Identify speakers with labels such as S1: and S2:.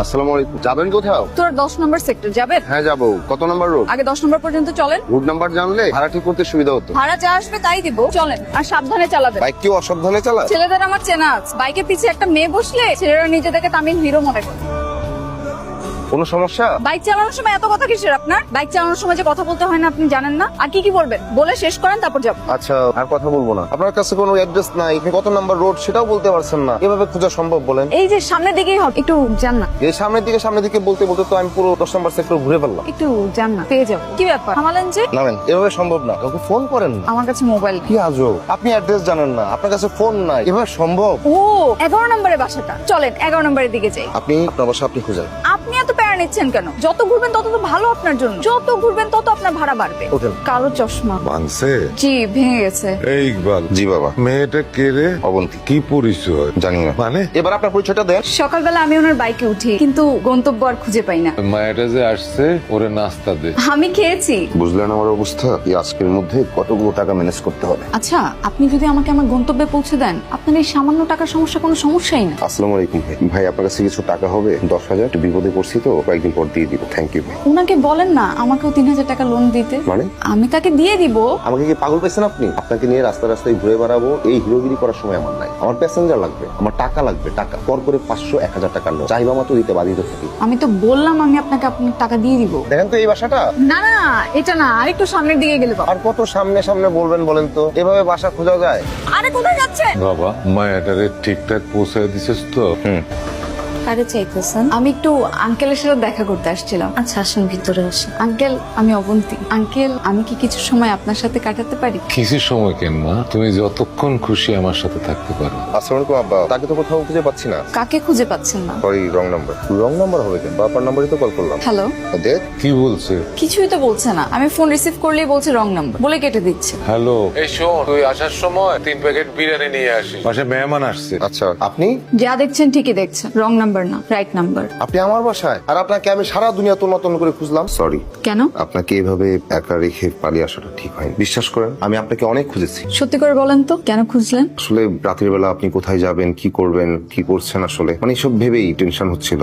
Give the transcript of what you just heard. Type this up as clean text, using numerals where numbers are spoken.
S1: আসসালামু আলাইকুম। যাবেন কোথাও?
S2: তোর 10 নম্বর সেক্টর যাবেন?
S1: হ্যাঁ যাবো। কত নাম্বার রোড?
S2: আগে 10 নম্বর পর্যন্ত চলেন।
S1: রুট নাম্বার জানলে ভাড়া ঠিক করতে সুবিধা হতো।
S2: ভাড়া যা আসবে তাই দিব। চলেন, আর সাবধানে চালাবেন।
S1: বাইক কেউ অসাবধানে চালায়?
S2: ছেলেদের আমার চেনা আছে। বাইকের পিছে একটা মেয়ে বসলে ছেলেরা নিজেদেরকে তামিল হিরো মনে করে।
S1: কোনো সমস্যা?
S2: বাইক চালানোর সময় এত কথা কিসের আপনার? বাইক চালানোর সময় যে কথা বলতে হয় না আপনি জানেন না? আর কি বলবেন বলে শেষ করেন, তারপর যাব।
S1: আচ্ছা, আর কথা বলবো না। আপনার কাছে কোনো অ্যাড্রেস নাই, আপনি কত নাম্বার রোড সেটাও বলতে পারছেন না, এভাবে খোঁজা সম্ভব বলেন?
S2: এই যে সামনের দিকেই হবে, একটু যান না।
S1: এই সামনের দিকে বলতে বলতে তো আমি পুরো 10 নাম্বার সেক্টর ঘুরে ফেললাম।
S2: একটু যান না, পেয়ে যাবো। কি ব্যাপার থামালেন যে?
S1: নামেন, এভাবে সম্ভব না। কাউকে ফোন করেন না।
S2: আমার কাছে মোবাইল।
S1: কি আজব, আপনি অ্যাড্রেস জানেন না, আপনার কাছে ফোন নাই, এভাবে সম্ভব?
S2: ও 11 নম্বরের বাসাটা। চলেন 11 নম্বরের দিকে যাই।
S1: আপনার বাসা আপনি খুঁজেন।
S2: আপনি এত প্যারা নিচ্ছেন কেন? যত ঘুরবেন তত তো ভালো আপনার জন্য। যত ঘুরবেন তত আপনার ভাড়া বাড়বে।
S1: ওঠেন।
S2: কালো চশমা।
S3: ভাঙছে?
S2: জি ভেঙে গেছে।
S3: এই ইকবাল,
S1: জি বাবা।
S3: মেয়েটা কে রে?
S1: অবন্তী।
S3: কি পরিচয়?
S1: জানি না।
S3: মানে
S1: এবার আপনার পরিচয়টা দেন।
S2: সকালবেলা আমি ওনার বাইকে উঠি, কিন্তু গন্তব্য আর খুঁজে পাই না।
S3: মায়াটা যে আসছে ওরে নাস্তা দে।
S2: আমি খেয়েছি।
S1: বুঝলেন আমার অবস্থা? এই আজকের মধ্যে কতগুলো টাকা ম্যানেজ করতে হবে।
S2: আচ্ছা, আপনি যদি আমাকে আমার গন্তব্যে পৌঁছে দেন, আপনার এই সামান্য টাকার সমস্যা কোনো সমস্যাই না।
S1: আসসালামু আলাইকুম ভাই। ভাই আপনার কাছে কিছু টাকা হবে? 10,000। একটু বিপদে পড়ছি তো, কয়েকদিন পর দিয়ে দিব। থ্যাংক ইউ ভাই।
S2: ওনাকে বলেন না আমাকেও 3,000 টাকা লোন দিতে।
S1: মানে?
S2: আমি তাকে দিয়ে দিব।
S1: আমাকে কি পাগল পাইছেন আপনি? আপনাকে নিয়ে রাস্তায় ঘুরে বেড়াবো, এই হিরোগিরি করার সময় আমার নাই। আমার প্যাসেঞ্জার লাগবে, আমার টাকা লাগবে। টাকা পর করে 500, 1,000 টাকা লোন চাইবা মাত্র দিতে বাধিত থাকি।
S2: আমি তো বললাম আমি আপনাকে আপনার টাকা দিয়ে দিব।
S1: দেখেন তো এই বাসাটা।
S2: না না, এটা না, আরেকটু সামনের দিকে গেলে পাবো।
S1: আর কত সামনে সামনে বলবেন বলেন তো? এভাবে বাসা খোঁজা যায়?
S2: আরে কোথায় যাচ্ছে?
S3: বাবা, মায়াটারে ঠিকঠাক পৌঁছায় দিছিস তো?
S2: কারে চাইতেছেন? আমি একটু আঙ্কেলের সাথে দেখা করতে আসছিলাম। আচ্ছা আসুন, ভিতরে আসুন। আঙ্কেল, আমি অবন্তী। আঙ্কেল, আমি কি কিছু সময় আপনার সাথে কাটাতে পারি?
S3: কিছু সময় কেন মা, তুমি যতক্ষণ খুশি আমার সাথে থাকতে পারো।
S1: আসসালামু আলাইকুম আব্বা। তাকে তো কোথাও খুঁজে পাচ্ছি না।
S2: কাকে খুঁজে পাচ্ছেন না?
S1: Sorry, wrong number. Wrong number হবে কেন? বাবার নাম্বারই তো কল করলাম।
S2: হ্যালো,
S1: দেখ।
S3: কি বলছে?
S2: কিছুই তো বলছে না। আমি ফোন রিসিভ করলেই বলছে রং নাম্বার, বলে কেটে দিচ্ছে।
S3: হ্যালো, এই শোন, তুই আসার সময় 3 প্যাকেট বিরিয়ানি নিয়ে আসিস, পাশে মেহমান আসছে।
S1: আচ্ছা, আপনি?
S2: যা দেখছেন ঠিকই দেখছেন, রং নাম্বার না, রাইট নাম্বার।
S1: আপনি আমার বাসায়, আর আপনাকে আমি সারা দুনিয়া তন্ন করে খুঁজলাম। সরি।
S2: কেন?
S1: আপনাকে এভাবে একা রেখে পালিয়ে আসাটা ঠিক হয়নি। বিশ্বাস করেন, আমি আপনাকে অনেক খুঁজেছি।
S2: সত্যি করে বলেন তো, কেন খুঁজলেন?
S1: আসলে রাতের বেলা আপনি কোথায় যাবেন, কি করবেন, কি করছেন, আসলে মানে সব ভেবেই টেনশন হচ্ছিল।